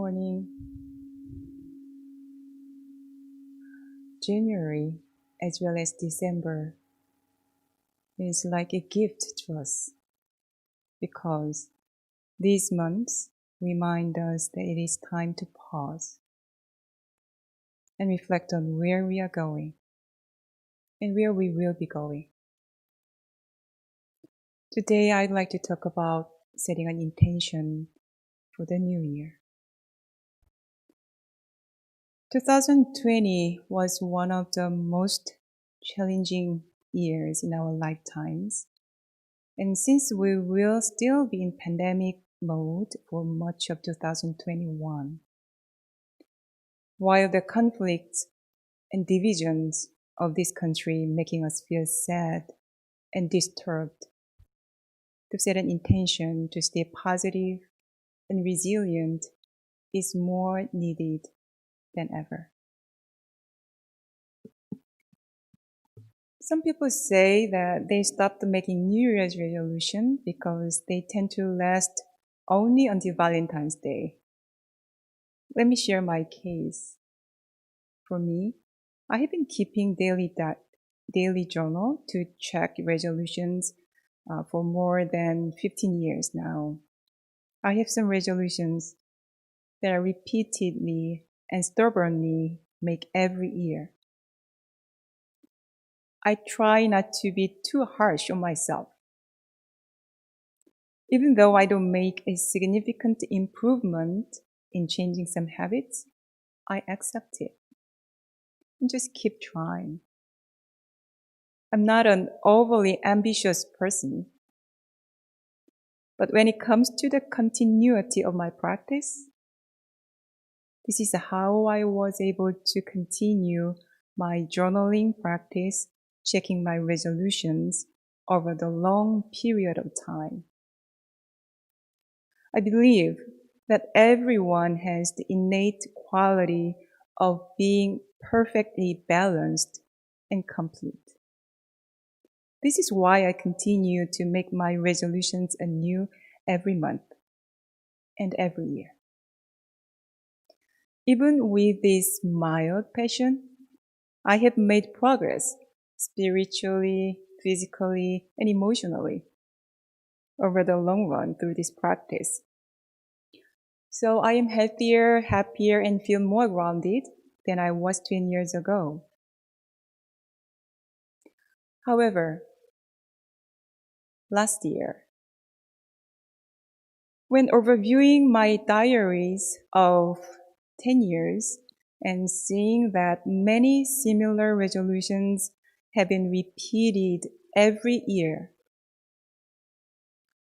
morning. January, as well as December, is like a gift to us because these months remind us that it is time to pause and reflect on where we are going and where we will be going. Today, I'd like to talk about setting an intention for the new year. 2020 was one of the most challenging years in our lifetimes. And since we will still be in pandemic mode for much of 2021, while the conflicts and divisions of this country making us feel sad and disturbed, to set an intention to stay positive and resilient is more needed than ever. Some people say that they stopped making New Year's resolutions because they tend to last only until Valentine's Day. Let me share my case. For me, I have been keeping daily journal to check resolutions for more than 15 years now. I have some resolutions that I repeatedly and stubbornly make every year. I try not to be too harsh on myself. Even though I don't make a significant improvement in changing some habits, I accept it and just keep trying. I'm not an overly ambitious person, but when it comes to the continuity of my practice, this is how I was able to continue my journaling practice, checking my resolutions over the long period of time. I believe that everyone has the innate quality of being perfectly balanced and complete. This is why I continue to make my resolutions anew every month and every year. Even with this mild passion, I have made progress spiritually, physically, and emotionally over the long run through this practice. So I am healthier, happier, and feel more grounded than I was 10 years ago. However, last year, when overviewing my diaries of 10 years and seeing that many similar resolutions have been repeated every year,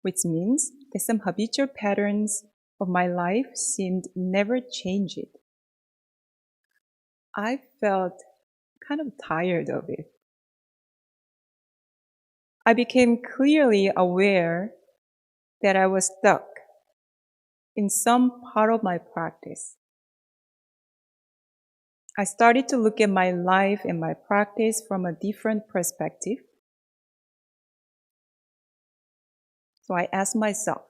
which means that some habitual patterns of my life seemed never changed. I felt kind of tired of it. I became clearly aware that I was stuck in some part of my practice. I started to look at my life and my practice from a different perspective. So I asked myself,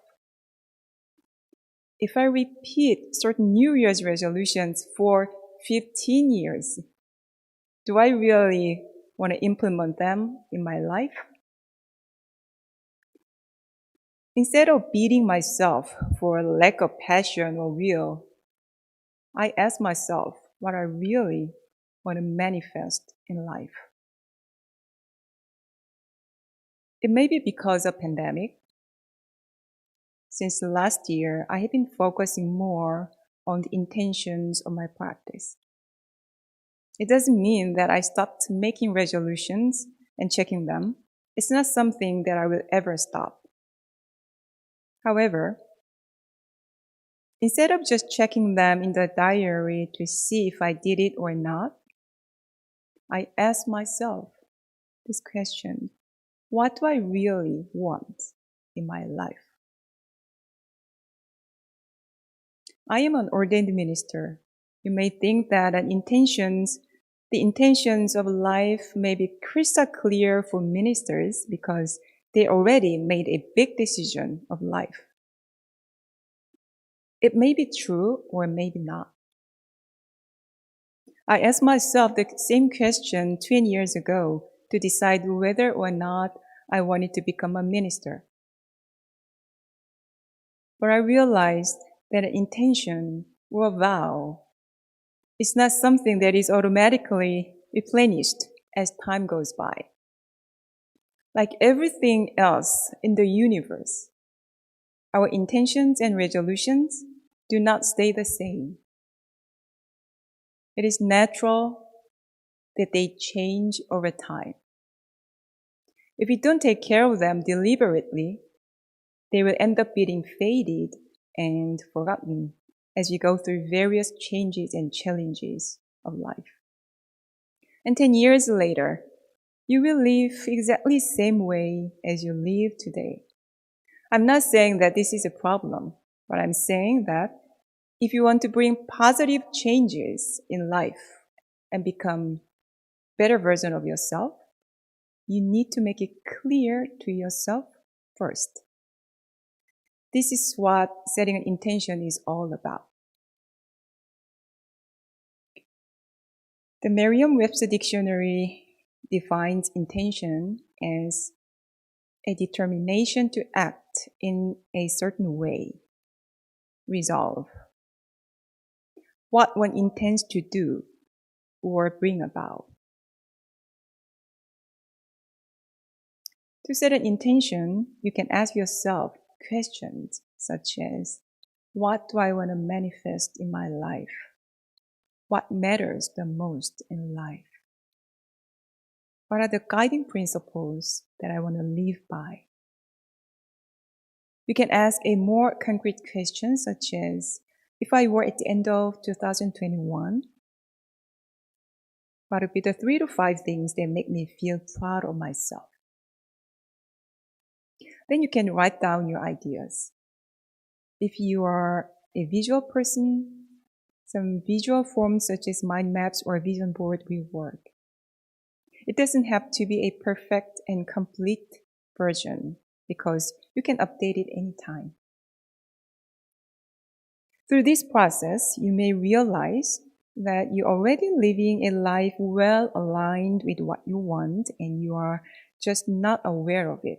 if I repeat certain New Year's resolutions for 15 years, do I really want to implement them in my life? Instead of beating myself for lack of passion or will, I asked myself what I really want to manifest in life. It may be because of pandemic. Since last year, I have been focusing more on the intentions of my practice. It doesn't mean that I stopped making resolutions and checking them. It's not something that I will ever stop. However, instead of just checking them in the diary to see if I did it or not, I asked myself this question: what do I really want in my life? I am an ordained minister. You may think that the intentions of life may be crystal clear for ministers because they already made a big decision of life. It may be true or maybe not. I asked myself the same question 20 years ago to decide whether or not I wanted to become a minister. But I realized that an intention or a vow is not something that is automatically replenished as time goes by. Like everything else in the universe, our intentions and resolutions do not stay the same. It is natural that they change over time. If we don't take care of them deliberately, they will end up being faded and forgotten as we go through various changes and challenges of life. And 10 years later, you will live exactly the same way as you live today. I'm not saying that this is a problem, but I'm saying that if you want to bring positive changes in life and become a better version of yourself, you need to make it clear to yourself first. This is what setting an intention is all about. The Merriam-Webster dictionary defines intention as a determination to act in a certain way, resolve, what one intends to do or bring about. To set an intention, you can ask yourself questions such as, what do I want to manifest in my life? What matters the most in life? What are the guiding principles that I want to live by? You can ask a more concrete question such as, if I were at the end of 2021, what would be the 3 to 5 things that make me feel proud of myself? Then you can write down your ideas. If you are a visual person, some visual forms such as mind maps or vision board will work. It doesn't have to be a perfect and complete version because you can update it anytime. Through this process, you may realize that you're already living a life well aligned with what you want and you are just not aware of it.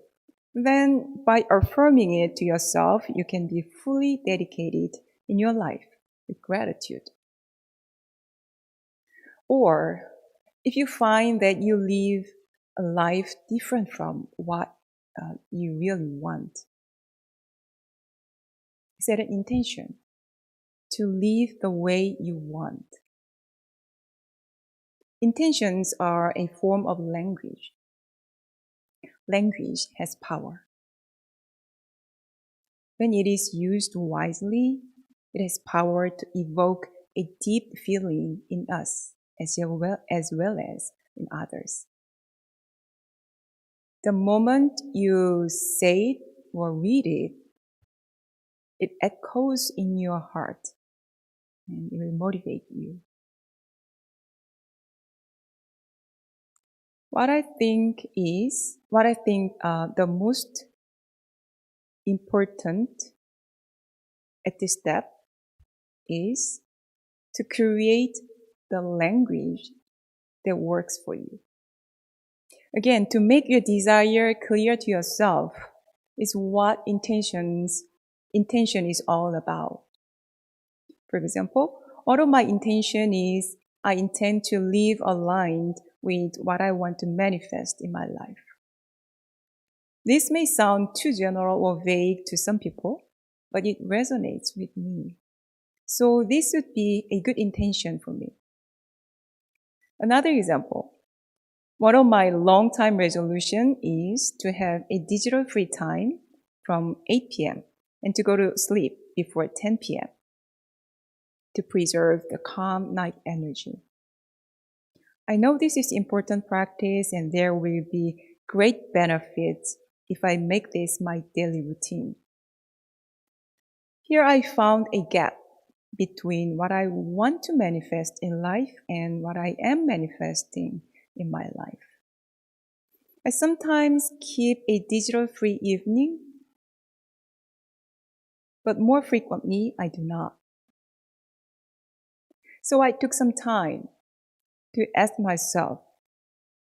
Then, by affirming it to yourself, you can be fully dedicated in your life with gratitude. Or, if you find that you live a life different from what you really want, set an intention to live the way you want. Intentions are a form of language. Language has power. When it is used wisely, it has power to evoke a deep feeling in us as well as in others. The moment you say it or read it, it echoes in your heart and it will motivate you. What I think the most important at this step is to create the language that works for you. Again, to make your desire clear to yourself is what intention is all about. For example, although my intention is I intend to live aligned with what I want to manifest in my life. This may sound too general or vague to some people, but it resonates with me. So this would be a good intention for me. Another example. One of my long-time resolution is to have a digital free time from 8 p.m. and to go to sleep before 10 p.m. to preserve the calm night energy. I know this is important practice and there will be great benefits if I make this my daily routine. Here I found a gap between what I want to manifest in life and what I am manifesting in my life. I sometimes keep a digital-free evening but more frequently I do not. So I took some time to ask myself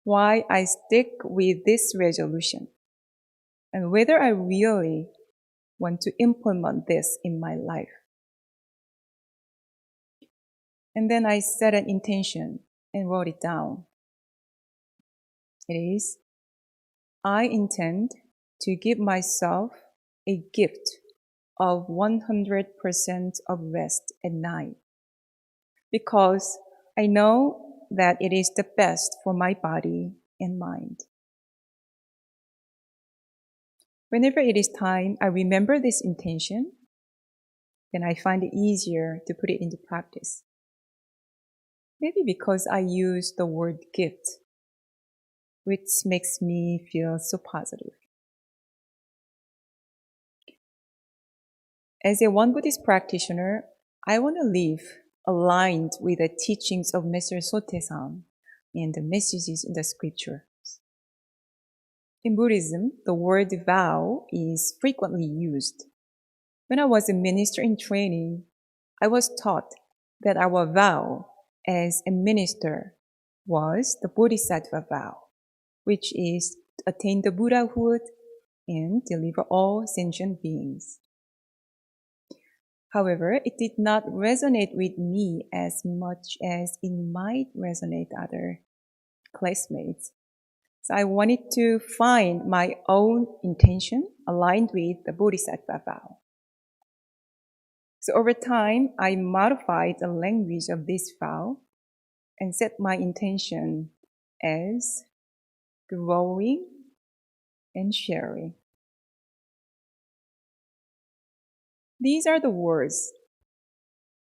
why I stick with this resolution and whether I really want to implement this in my life. And then I set an intention and wrote it down. It is, I intend to give myself a gift of 100% of rest at night because I know that it is the best for my body and mind. Whenever it is time, I remember this intention, then I find it easier to put it into practice. Maybe because I use the word gift, which makes me feel so positive. As a One Buddhist practitioner, I want to live aligned with the teachings of Master Sotaesan and the messages in the scriptures. In Buddhism, the word vow is frequently used. When I was a minister in training, I was taught that our vow as a minister was the Bodhisattva vow, which is to attain the Buddhahood and deliver all sentient beings. However, it did not resonate with me as much as it might resonate other classmates. So I wanted to find my own intention aligned with the Bodhisattva vow. So over time, I modified the language of this vow and set my intention as growing and sharing. These are the words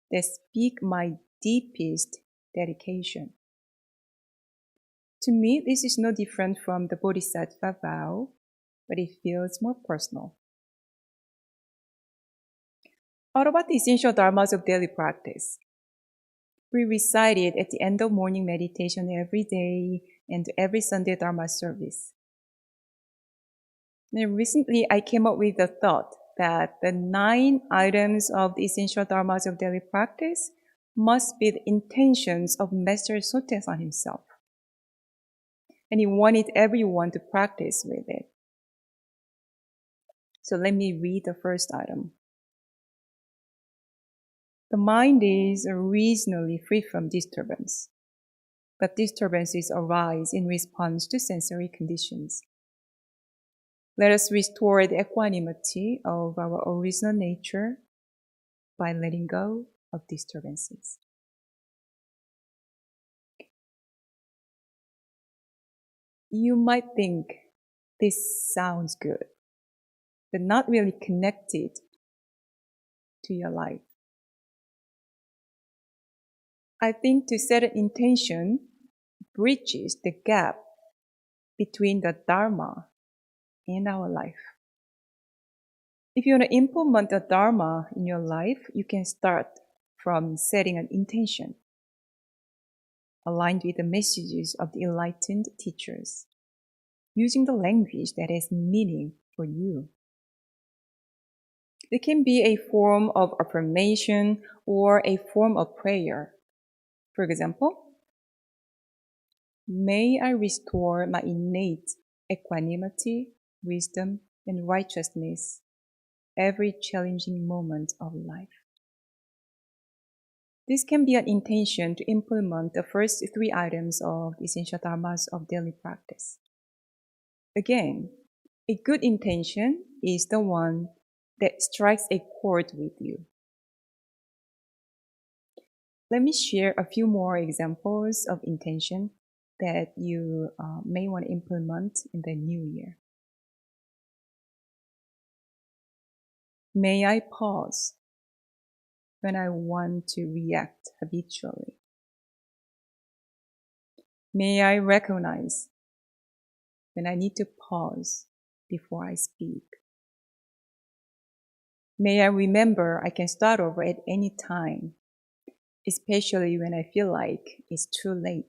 that speak my deepest dedication. To me, this is no different from the Bodhisattva vow, but it feels more personal. What about the essential dharmas of daily practice? We recite it at the end of morning meditation every day and every Sunday Dharma service. Now, recently, I came up with the thought that the 9 items of the essential dharmas of daily practice must be the intentions of Master Sotaesan himself. And he wanted everyone to practice with it. So let me read the first item. The mind is reasonably free from disturbance, but disturbances arise in response to sensory conditions. Let us restore the equanimity of our original nature by letting go of disturbances. You might think this sounds good, but not really connected to your life. I think to set an intention bridges the gap between the Dharma and our life. If you want to implement the Dharma in your life, you can start from setting an intention aligned with the messages of the enlightened teachers, using the language that has meaning for you. It can be a form of affirmation or a form of prayer. For example, may I restore my innate equanimity, wisdom, and righteousness every challenging moment of life. This can be an intention to implement the first 3 items of the essential dharmas of daily practice. Again, a good intention is the one that strikes a chord with you. Let me share a few more examples of intention that you may want to implement in the new year. May I pause when I want to react habitually? May I recognize when I need to pause before I speak? May I remember I can start over at any time, especially when I feel like it's too late.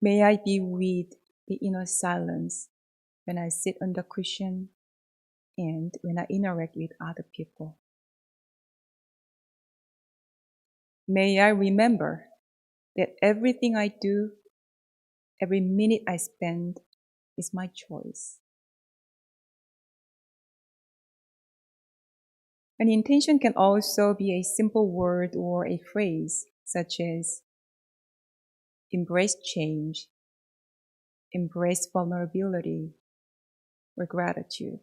May I be with the inner silence when I sit on the cushion and when I interact with other people. May I remember that everything I do, every minute I spend is my choice. An intention can also be a simple word or a phrase, such as embrace change, embrace vulnerability, or gratitude.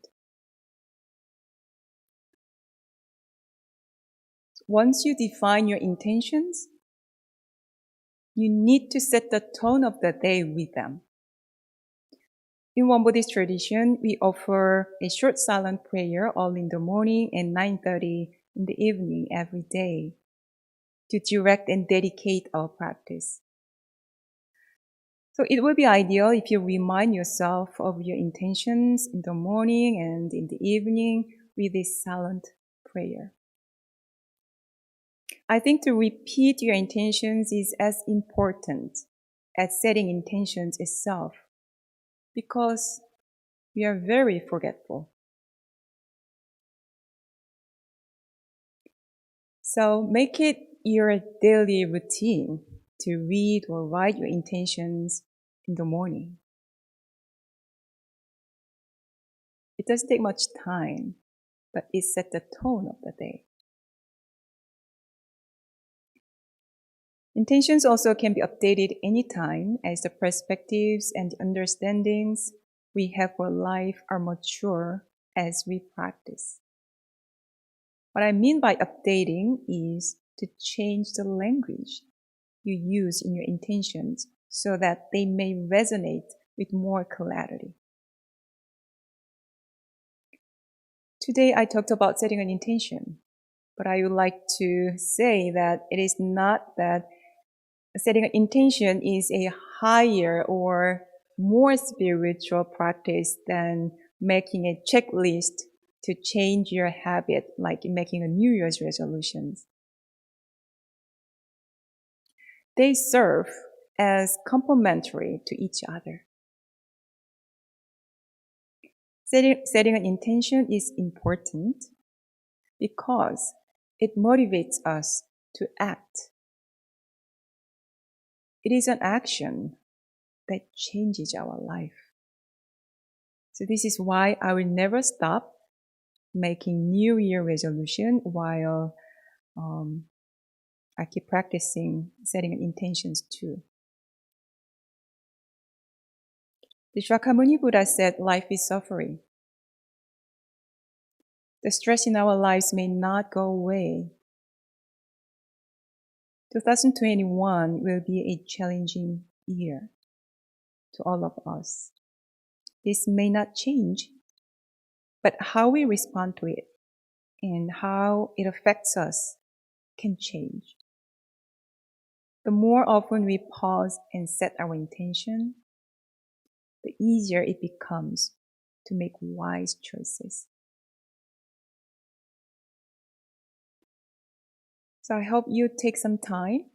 Once you define your intentions, you need to set the tone of the day with them. In one Buddhist tradition, we offer a short silent prayer early in the morning and 9:30 in the evening every day to direct and dedicate our practice. So it would be ideal if you remind yourself of your intentions in the morning and in the evening with this silent prayer. I think to repeat your intentions is as important as setting intentions itself, because we are very forgetful. So make it your daily routine to read or write your intentions in the morning. It doesn't take much time, but it sets the tone of the day. Intentions also can be updated anytime as the perspectives and understandings we have for life are mature as we practice. What I mean by updating is to change the language you use in your intentions so that they may resonate with more clarity. Today I talked about setting an intention, but I would like to say that it is not that setting an intention is a higher or more spiritual practice than making a checklist to change your habit, like making a New Year's resolution. They serve as complementary to each other. Setting an intention is important because it motivates us to act. It is an action that changes our life. So this is why I will never stop making New Year resolution while I keep practicing setting intentions too. The Shakyamuni Buddha said life is suffering. The stress in our lives may not go away. 2021 will be a challenging year to all of us. This may not change, but how we respond to it and how it affects us can change. The more often we pause and set our intention, the easier it becomes to make wise choices. So I hope you take some time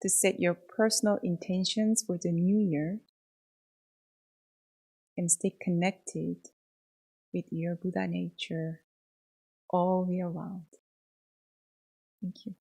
to set your personal intentions for the new year and stay connected with your Buddha nature all year round. Thank you.